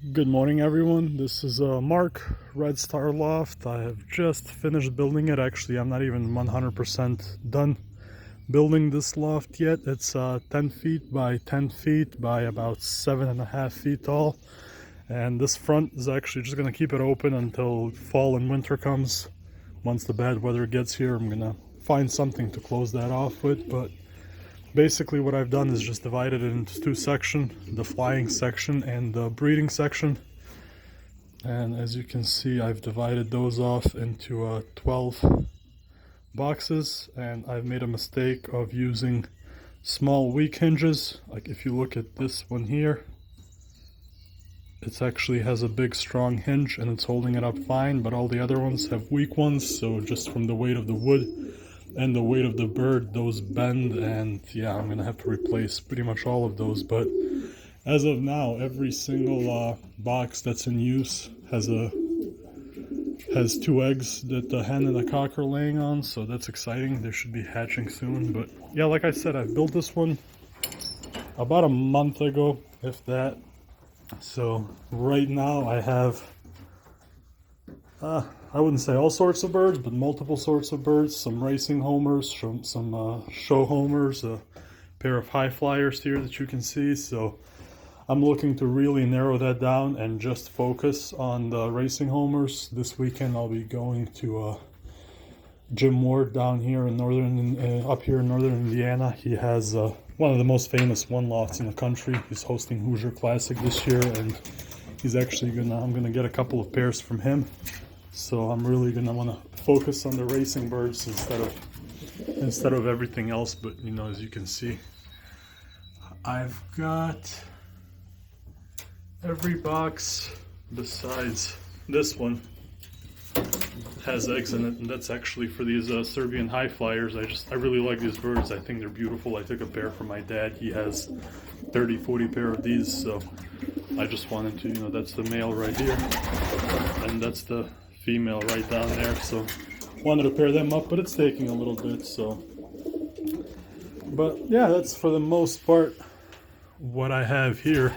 Good morning, everyone. This is Mark, RedStar Loft. I have just finished building it. Actually, I'm not even 100% done building this loft yet. It's 10 feet by 10 feet by about 7.5 feet tall. And this front is actually just going to keep it open until fall and winter comes. Once the bad weather gets here, I'm going to find something to close that off with. But basically what I've done is just divided it into two sections, the flying section and the breeding section. And as you can see, I've divided those off into 12 boxes, and I've made a mistake of using small weak hinges. Like if you look at this one here, it actually has a big strong hinge and it's holding it up fine, but all the other ones have weak ones, so just from the weight of the wood and the weight of the bird, those bend, and yeah, I'm gonna have to replace pretty much all of those. But as of now, every single box that's in use has two eggs that the hen and the cock are laying on, so that's exciting. They should be hatching soon. But yeah, like I said, I've built this one about a month ago, if that. So right now I have I wouldn't say all sorts of birds, but multiple sorts of birds. Some racing homers, some show homers, a pair of high flyers here that you can see. So I'm looking to really narrow that down and just focus on the racing homers. This weekend I'll be going to Jim Ward down here in up here in northern Indiana. He has one of the most famous one lofts in the country. He's hosting Hoosier Classic this year, and he's actually I'm gonna get a couple of pairs from him. So I'm really gonna want to focus on the racing birds instead of everything else. But you know, as you can see, I've got every box besides this one has eggs in it, and that's actually for these Serbian high flyers. I really like these birds. I think they're beautiful. I took a pair from my dad. He has 30-40 pair of these, so I just wanted to, you know, that's the male right here, and that's the female right down there. So wanted to pair them up, but it's taking a little bit. So, but yeah, that's for the most part what I have here.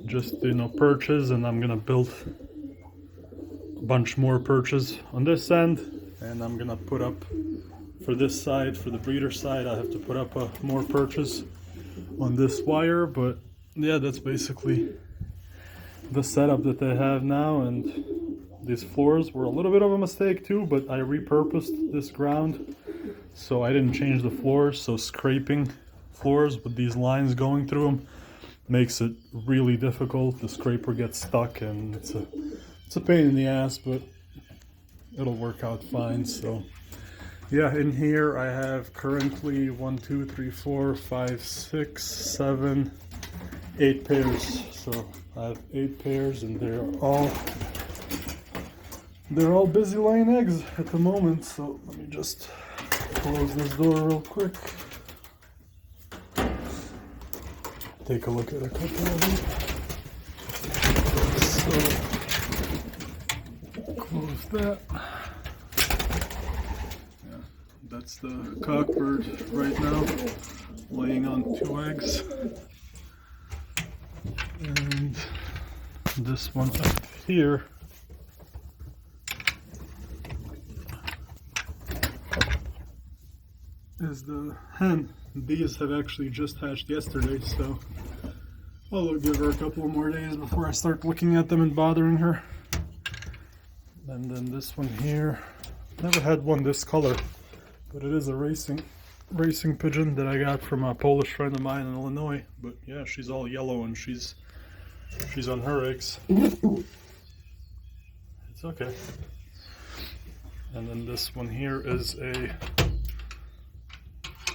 Just, you know, perches, and I'm gonna build a bunch more perches on this end, and I'm gonna put up for this side, for the breeder side, I have to put up more perches on this wire. But yeah, that's basically the setup that they have now. And these floors were a little bit of a mistake too, but I repurposed this ground, so I didn't change the floors. So scraping floors with these lines going through them makes it really difficult. The scraper gets stuck, and it's a pain in the ass, but it'll work out fine. So yeah, in here I have currently 1, 2, 3, 4, 5, 6, 7, 8 pairs. So I have 8 pairs, and they're all busy laying eggs at the moment. So let me just close this door real quick. Take a look at a couple of them. So close that. Yeah, that's the cockbird right now, laying on 2 eggs. And this one up here is the hen. These have actually just hatched yesterday, so I'll give her a couple more days before I start looking at them and bothering her. And then this one here, never had one this color, but it is a racing pigeon that I got from a Polish friend of mine in Illinois. But yeah, she's all yellow, and she's on her eggs. It's okay. And then this one here is a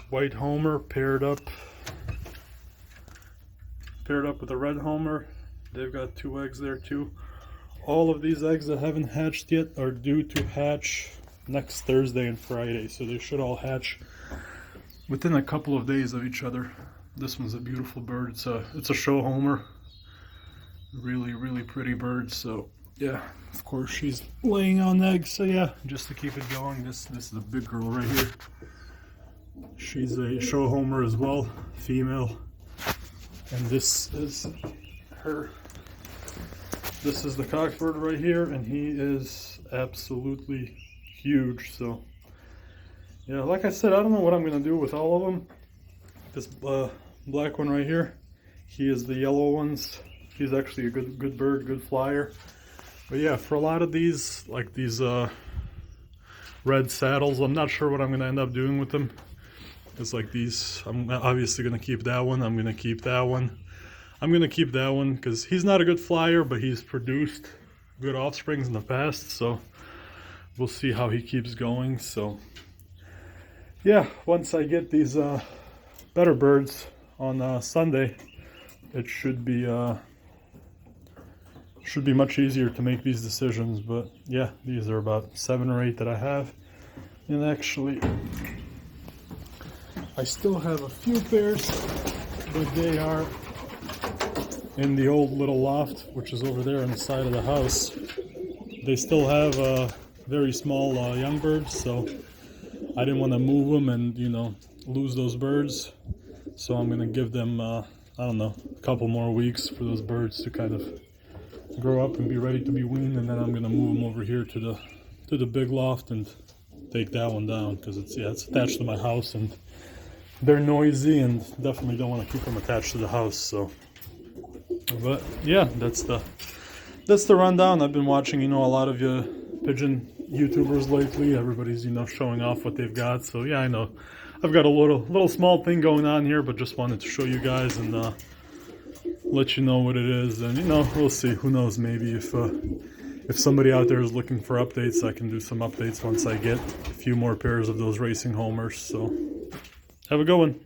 white homer paired up with a red homer. They've got 2 eggs there too. All of these eggs that haven't hatched yet are due to hatch next Thursday and Friday, so they should all hatch within a couple of days of each other. This one's a beautiful bird. It's a show homer. Really pretty bird. So yeah, of course she's laying on eggs. So yeah, just to keep it going, this is a big girl right here. She's a show homer as well, female. And this is her this is the cockbird right here, and he is absolutely huge. So yeah, like I said, I don't know what I'm gonna do with all of them. This black one right here, he is the yellow ones. He's actually a good bird, good flyer. But yeah, for a lot of these, like these red saddles, I'm not sure what I'm gonna end up doing with them. It's like these, I'm obviously gonna keep that one. I'm gonna keep that one. I'm gonna keep that one because he's not a good flyer, but he's produced good offsprings in the past. So we'll see how he keeps going. So yeah, once I get these better birds on Sunday, it should be much easier to make these decisions. But yeah, these are about 7 or 8 that I have. And actually, I still have a few pairs, but they are in the old little loft, which is over there on the side of the house. They still have very small young birds, so I didn't want to move them and, you know, lose those birds. So I'm going to give them, I don't know, a couple more weeks for those birds to kind of grow up and be ready to be weaned, and then I'm going to move them over here to the big loft and take that one down, because it's attached to my house and they're noisy, and definitely don't want to keep them attached to the house. So, but yeah, that's the rundown. I've been watching, you know, a lot of pigeon YouTubers lately. Everybody's, you know, showing off what they've got. So yeah, I know I've got a little small thing going on here, but just wanted to show you guys and let you know what it is. And, you know, we'll see. Who knows? Maybe if somebody out there is looking for updates, I can do some updates once I get a few more pairs of those racing homers. So have a good one.